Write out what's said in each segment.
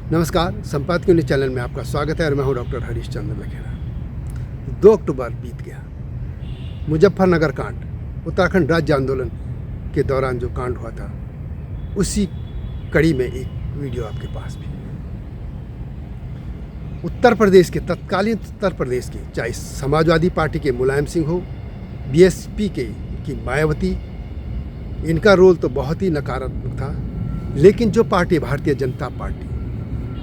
नमस्कार, संपादकीय news channel में आपका स्वागत है और मैं हूं डॉक्टर हरीश चंद्र लखेड़ा। 2 अक्टूबर बीत गया। मुजफ्फरनगर कांड, उत्तराखंड राज्य आंदोलन के दौरान जो कांड हुआ था, उसी कड़ी में एक वीडियो आपके पास भी। उत्तर प्रदेश के तत्कालीन उत्तर प्रदेश के, चाहे समाजवादी पार्टी के मुलायम सिंह हो, बीएसपी की मायावती, इनका रोल तो बहुत ही नकारात्मक था। लेकिन जो पार्टी भारतीय जनता पार्टी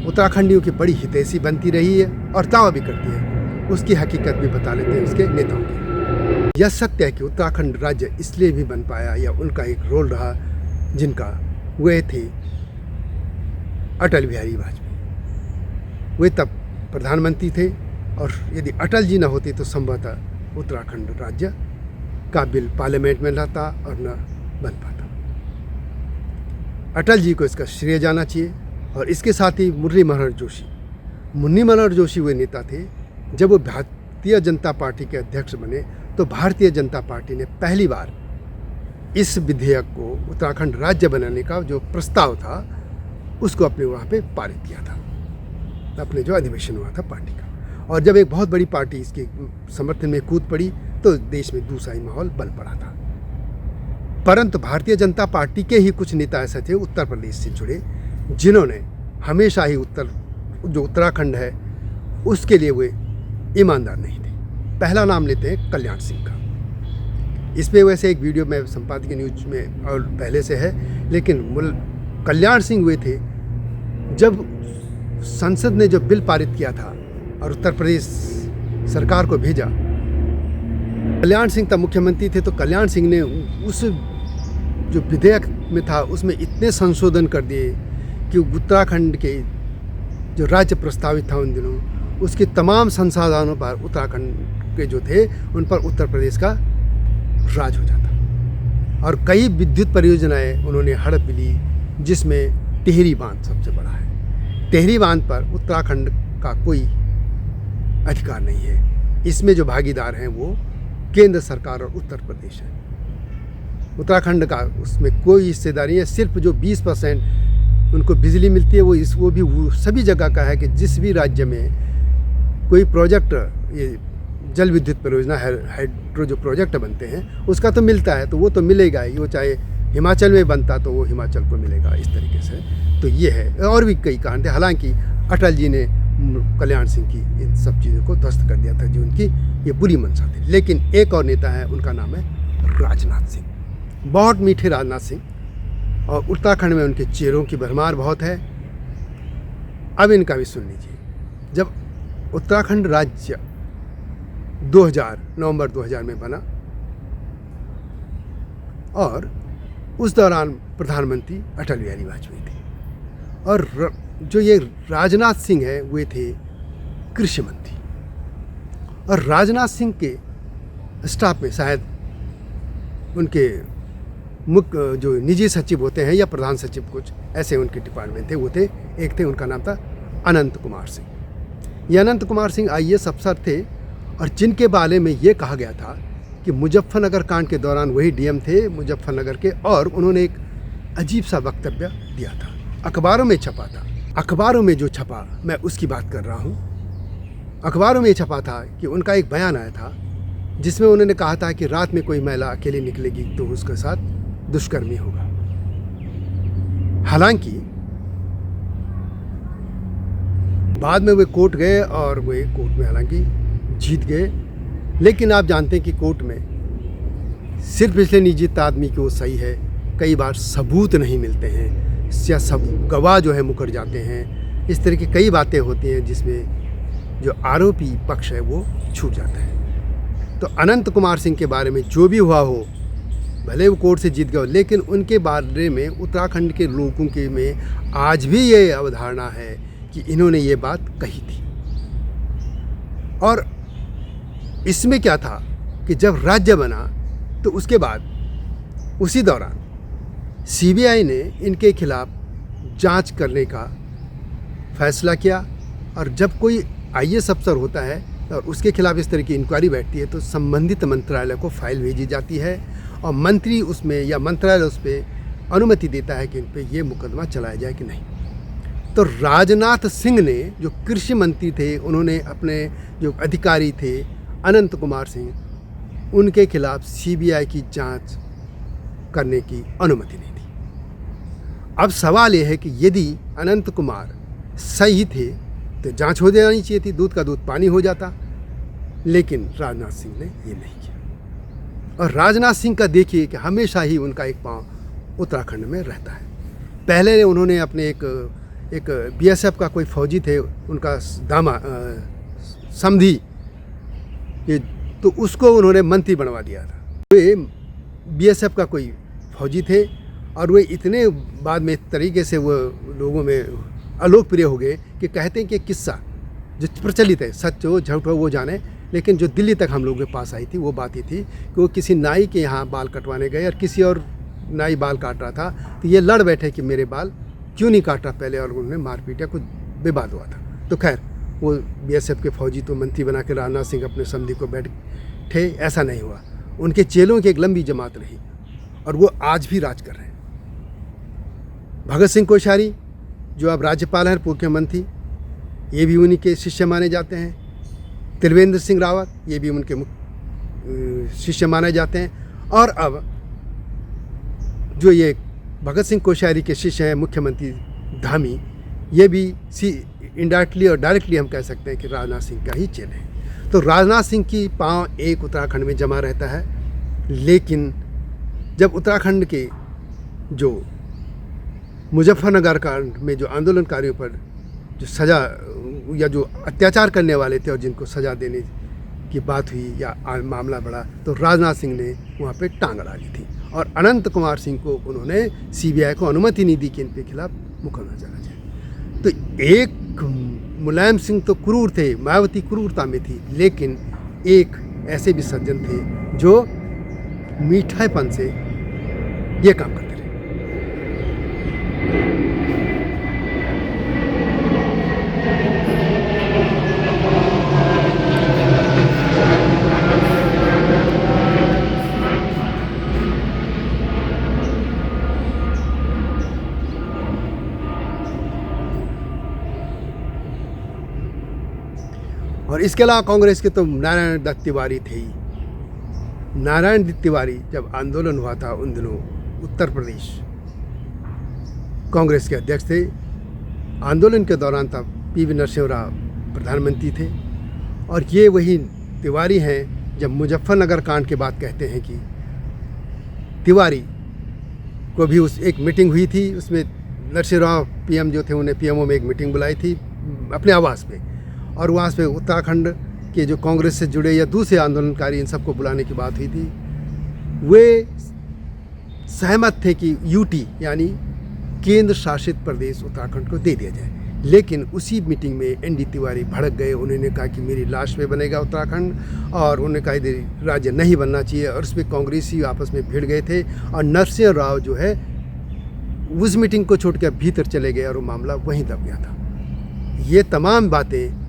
उत्तराखंडियों की बड़ी हितैषी बनती रही है और दावा भी करती है, उसकी हकीकत भी बता लेते हैं उसके नेताओं की। यह सत्य है कि उत्तराखंड राज्य इसलिए भी बन पाया या उनका एक रोल रहा जिनका वे थे अटल बिहारी वाजपेयी। वे तब प्रधानमंत्री थे और यदि अटल जी न होते तो संभवतः उत्तराखंड राज्य का बिल पार्लियामेंट में रहता और न बन पाता। अटल जी को इसका श्रेय जाना चाहिए। और इसके साथ ही मुरली मनोहर जोशी वे नेता थे, जब वो भारतीय जनता पार्टी के अध्यक्ष बने तो भारतीय जनता पार्टी ने पहली बार इस विधेयक को उत्तराखंड राज्य बनाने का जो प्रस्ताव था उसको अपने वहाँ पे पारित किया था, अपने जो अधिवेशन हुआ था पार्टी का। और जब एक बहुत बड़ी पार्टी इसके समर्थन में कूद पड़ी तो देश में दूसरा ही माहौल बन पड़ा था। परंतु भारतीय जनता पार्टी के ही कुछ नेता ऐसे थे उत्तर प्रदेश से जुड़े, जिन्होंने हमेशा ही उत्तराखंड है उसके लिए वे ईमानदार नहीं थे। पहला नाम लेते हैं कल्याण सिंह का। इस पे वैसे एक वीडियो में संपादकीय न्यूज़ में और पहले से है, लेकिन कल्याण सिंह वे थे जब संसद ने जो बिल पारित किया था और उत्तर प्रदेश सरकार को भेजा। कल्याण सिंह तब मुख्यमंत्री थे, तो कल्याण सिंह ने उस जो विधेयक में था उसमें इतने संशोधन कर दिए कि उत्तराखंड के जो राज्य प्रस्तावित था उन दिनों, उसके तमाम संसाधनों पर उत्तराखंड के जो थे उन पर उत्तर प्रदेश का राज हो जाता। और कई विद्युत परियोजनाएं उन्होंने हड़प ली, जिसमें टिहरी बांध सबसे बड़ा है। टिहरी बांध पर उत्तराखंड का कोई अधिकार नहीं है। इसमें जो भागीदार हैं वो केंद्र सरकार और उत्तर प्रदेश है। उत्तराखंड का उसमें कोई हिस्सेदारी है। सिर्फ जो 20% उनको बिजली मिलती है वो भी सभी जगह का है कि जिस भी राज्य में कोई प्रोजेक्ट, ये जल विद्युत परियोजना हाइड्रो जो प्रोजेक्ट बनते हैं उसका तो मिलता है, तो वो तो मिलेगा ही। वो चाहे हिमाचल में बनता तो वो हिमाचल को मिलेगा, इस तरीके से। तो ये है। और भी कई कारण थे। हालांकि अटल जी ने कल्याण सिंह की इन सब चीज़ों को ध्वस्त कर दिया था जो उनकी ये बुरी मंशा थी। लेकिन एक और नेता है, उनका नाम है राजनाथ सिंह। बहुत मीठे राजनाथ सिंह, और उत्तराखंड में उनके चेहरों की भरमार बहुत है। अब इनका भी सुन लीजिए। जब उत्तराखंड राज्य नवंबर 2000 में बना और उस दौरान प्रधानमंत्री अटल बिहारी वाजपेयी थे, और जो ये राजनाथ सिंह है वे थे कृषि मंत्री। और राजनाथ सिंह के स्टाफ में शायद उनके मुख्य जो निजी सचिव होते हैं या प्रधान सचिव, कुछ ऐसे उनके डिपार्टमेंट थे, वो थे, एक थे उनका नाम था अनंत कुमार सिंह। ये अनंत कुमार सिंह IAS अफसर थे और जिनके बारे में ये कहा गया था कि मुजफ्फरनगर कांड के दौरान वही DM थे मुजफ्फरनगर के, और उन्होंने एक अजीब सा वक्तव्य दिया था, अखबारों में छपा था। अखबारों में जो छपा मैं उसकी बात कर रहा हूँ। अखबारों में छपा था कि उनका एक बयान आया था जिसमें उन्होंने कहा था कि रात में कोई महिला अकेली निकलेगी तो उसके साथ दुष्कर्मी होगा। हालांकि बाद में वे कोर्ट गए और वे कोर्ट में हालांकि जीत गए। लेकिन आप जानते हैं कि कोर्ट में सिर्फ इसलिए नहीं जीतता आदमी कि वो सही है, कई बार सबूत नहीं मिलते हैं या सब गवाह जो है मुकर जाते हैं। इस तरह की कई बातें होती हैं जिसमें जो आरोपी पक्ष है वो छूट जाता है। तो अनंत कुमार सिंह के बारे में जो भी हुआ हो, भले वो कोर्ट से जीत गए, लेकिन उनके बारे में उत्तराखंड के लोगों के में आज भी ये अवधारणा है कि इन्होंने ये बात कही थी। और इसमें क्या था कि जब राज्य बना तो उसके बाद उसी दौरान CBI ने इनके खिलाफ जांच करने का फैसला किया। और जब कोई IAS अफसर होता है और उसके खिलाफ इस तरह की इंक्वायरी बैठती है तो संबंधित मंत्रालय को फाइल भेजी जाती है और मंत्री उसमें या मंत्रालय उस पर अनुमति देता है कि इन पर यह मुकदमा चलाया जाए कि नहीं। तो राजनाथ सिंह ने, जो कृषि मंत्री थे, उन्होंने अपने जो अधिकारी थे अनंत कुमार सिंह, उनके खिलाफ सीबीआई की जांच करने की अनुमति नहीं दी। अब सवाल यह है कि यदि अनंत कुमार सही थे तो जांच हो जानी चाहिए थी, दूध का दूध पानी हो जाता, लेकिन राजनाथ सिंह ने ये नहीं किया। और राजनाथ सिंह का देखिए कि हमेशा ही उनका एक पांव उत्तराखंड में रहता है। पहले उन्होंने अपने एक बीएसएफ का कोई फौजी थे, उनका समधी, तो उसको उन्होंने मंत्री बनवा दिया था। वे बीएसएफ का कोई फौजी थे और वे इतने बाद में तरीके से वो लोगों में अलोकप्रिय हो गए कि कहते हैं कि किस्सा जो प्रचलित है, सच हो झूठ हो वो जाने, लेकिन जो दिल्ली तक हम लोगों के पास आई थी वो बात ये थी कि वो किसी नाई के यहाँ बाल कटवाने गए और किसी और नाई बाल काट रहा था, तो ये लड़ बैठे कि मेरे बाल क्यों नहीं काटा पहले, और उन्होंने मारपीट या कुछ विवाद हुआ था। तो खैर वो बीएसएफ के फौजी तो मंत्री बना के राजनाथ सिंह अपने समधी को बैठे, ऐसा नहीं हुआ। उनके चेलों की एक लंबी जमात रही और वो आज भी राज कर रहे हैं। भगत सिंह कोश्यारी जो अब राज्यपाल हैं, मुख्यमंत्री, ये भी उन्हीं के शिष्य माने जाते हैं। त्रिवेंद्र सिंह रावत ये भी उनके शिष्य माने जाते हैं। और अब जो ये भगत सिंह कोश्यारी के शिष्य हैं मुख्यमंत्री धामी, ये भी इनडायरेक्टली और डायरेक्टली हम कह सकते हैं कि राजनाथ सिंह का ही चेले हैं। तो राजनाथ सिंह की पांव एक उत्तराखंड में जमा रहता है, लेकिन जब उत्तराखंड के जो मुजफ्फरनगर कांड में जो आंदोलनकारियों पर जो सज़ा या जो अत्याचार करने वाले थे और जिनको सज़ा देने की बात हुई या मामला बढ़ा, तो राजनाथ सिंह ने वहाँ पे टांग अड़ा ली थी और अनंत कुमार सिंह को उन्होंने सीबीआई को अनुमति नहीं दी कि इनके खिलाफ मुकदमा चला जाए। तो एक मुलायम सिंह तो क्रूर थे, मायावती क्रूरता में थी, लेकिन एक ऐसे भी सज्जन थे जो मीठापन से ये काम करते रहे। और इसके अलावा कांग्रेस के तो नारायण दत्त तिवारी थे ही। नारायण दत्त तिवारी जब आंदोलन हुआ था उन दिनों उत्तर प्रदेश कांग्रेस के अध्यक्ष थे। आंदोलन के दौरान तब पीवी नरसिम्हा राव प्रधानमंत्री थे और ये वही तिवारी हैं जब मुजफ्फरनगर कांड के बाद कहते हैं कि तिवारी को भी उस एक मीटिंग हुई थी, उसमें नरसिम्हा राव पीएम जो थे उन्हें पीएमओ में एक मीटिंग बुलाई थी अपने आवास पे, और वहाँ पे उत्तराखंड के जो कांग्रेस से जुड़े या दूसरे आंदोलनकारी इन सबको बुलाने की बात हुई थी। वे सहमत थे कि यूटी यानी केंद्र शासित प्रदेश उत्तराखंड को दे दिया जाए, लेकिन उसी मीटिंग में एनडी तिवारी भड़क गए। उन्होंने कहा कि मेरी लाश में बनेगा उत्तराखंड, और उन्होंने कहा कि राज्य नहीं बनना चाहिए, और उसमें कांग्रेसी आपस में भिड़ गए थे और नरसिम्हा राव जो है उस मीटिंग को छोड़कर भीतर चले गए और वो मामला वहीं दब गया था। ये तमाम बातें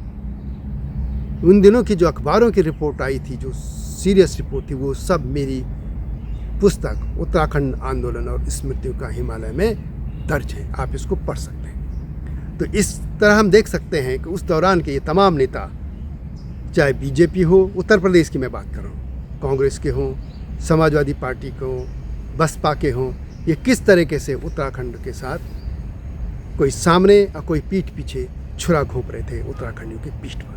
उन दिनों की जो अखबारों की रिपोर्ट आई थी, जो सीरियस रिपोर्ट थी, वो सब मेरी पुस्तक उत्तराखंड आंदोलन और स्मृतियों का हिमालय में दर्ज है, आप इसको पढ़ सकते हैं। तो इस तरह हम देख सकते हैं कि उस दौरान के ये तमाम नेता, चाहे बीजेपी हो, उत्तर प्रदेश की मैं बात कर रहा हूँ, कांग्रेस के हों, समाजवादी पार्टी के हों, बसपा के हों, ये किस तरीके से उत्तराखंड के साथ कोई सामने और कोई पीठ पीछे छुरा घोंप रहे थे उत्तराखंडियों के पीठ पर।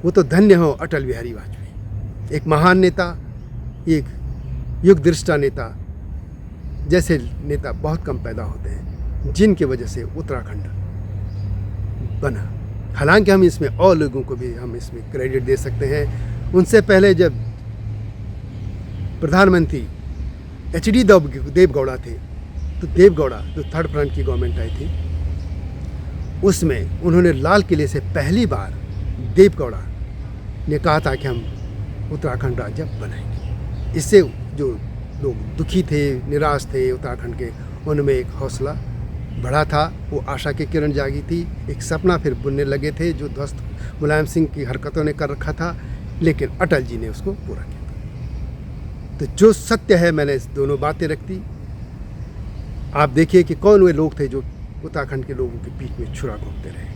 वो तो धन्य हो अटल बिहारी वाजपेयी, एक महान नेता, एक युग दृष्टा नेता। जैसे नेता बहुत कम पैदा होते हैं जिनकी वजह से उत्तराखंड बना। हालांकि हम इसमें और लोगों को भी हम इसमें क्रेडिट दे सकते हैं। उनसे पहले जब प्रधानमंत्री एचडी देवगौड़ा थे, तो देवगौड़ा जो थर्ड फ्रंट की गवर्नमेंट आई थी, उसमें उन्होंने लाल किले से पहली बार देवगौड़ा ने कहा था कि हम उत्तराखंड राज्य बनाएंगे। इससे जो लोग दुखी थे, निराश थे उत्तराखंड के, उनमें एक हौसला बढ़ा था, वो आशा की किरण जागी थी, एक सपना फिर बुनने लगे थे जो ध्वस्त मुलायम सिंह की हरकतों ने कर रखा था, लेकिन अटल जी ने उसको पूरा किया। तो जो सत्य है, मैंने दोनों बातें रख दी। आप देखिए कि कौन वे लोग थे जो उत्तराखंड के लोगों के बीच में छुरा घूमते रहे।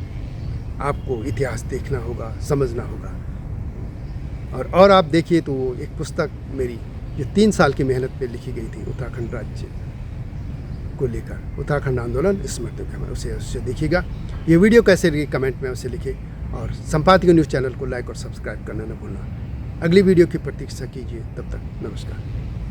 आपको इतिहास देखना होगा, समझना होगा। और आप देखिए तो वो एक पुस्तक मेरी जो 3 साल की मेहनत पे लिखी गई थी उत्तराखंड राज्य को लेकर, उत्तराखंड आंदोलन स्मृति में, उसे देखिएगा। ये वीडियो कैसे लगी कमेंट में उसे लिखे, और संपादकीय न्यूज़ चैनल को लाइक और सब्सक्राइब करना न भूलना। अगली वीडियो की प्रतीक्षा कीजिए, तब तक नमस्कार।